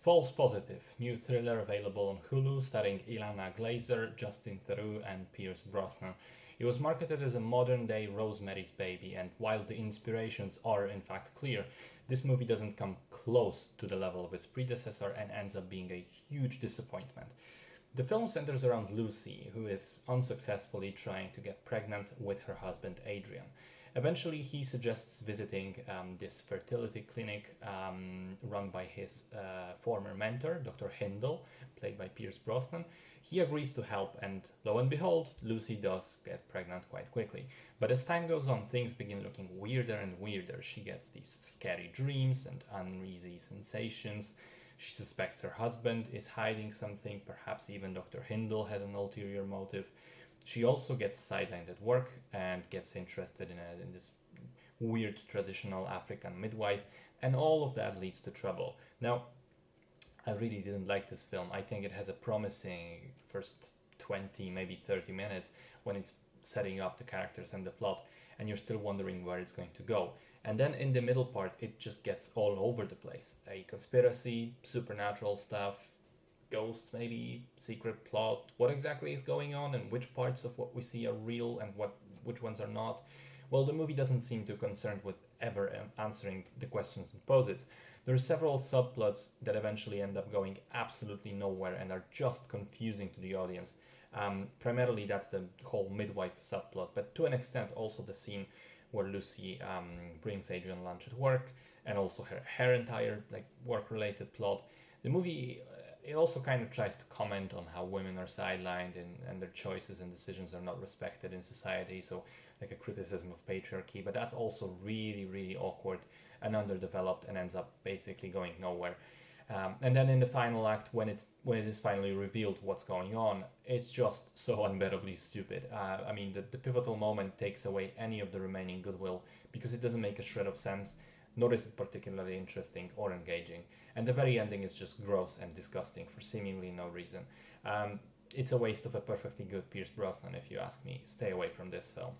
False Positive, new thriller available on Hulu starring Ilana Glazer, Justin Theroux, and Pierce Brosnan. It was marketed as a modern day Rosemary's Baby, and while the inspirations are in fact clear, this movie doesn't come close to the level of its predecessor and ends up being a huge disappointment. The film centers around Lucy, who is unsuccessfully trying to get pregnant with her husband Adrian. Eventually, he suggests visiting this fertility clinic run by his former mentor, Dr. Hindle, played by Pierce Brosnan. He agrees to help, and lo and behold, Lucy does get pregnant quite quickly. But as time goes on, things begin looking weirder and weirder. She gets these scary dreams and uneasy sensations. She suspects her husband is hiding something, perhaps even Dr. Hindle has an ulterior motive. She also gets sidelined at work and gets interested in this weird traditional African midwife, and all of that leads to trouble. Now, I really didn't like this film. I think it has a promising first 20, maybe 30 minutes when it's setting up the characters and the plot, and you're still wondering where it's going to go. And then in the middle part, it just gets all over the place. A conspiracy, supernatural stuff, ghosts maybe, secret plot, what exactly is going on and which parts of what we see are real and which ones are not. Well, the movie doesn't seem too concerned with ever answering the questions it poses. There are several subplots that eventually end up going absolutely nowhere and are just confusing to the audience. Primarily, that's the whole midwife subplot, but to an extent, also the scene where Lucy brings Adrian lunch at work, and also her entire like work-related plot. The movie it also kind of tries to comment on how women are sidelined and their choices and decisions are not respected in society. So like a criticism of patriarchy, but that's also really really awkward and underdeveloped and ends up basically going nowhere. And then in the final act, when it is finally revealed what's going on, it's just so unbearably stupid. I mean, the pivotal moment takes away any of the remaining goodwill because it doesn't make a shred of sense, nor is it particularly interesting or engaging. And the very ending is just gross and disgusting for seemingly no reason. It's a waste of a perfectly good Pierce Brosnan, if you ask me. Stay away from this film.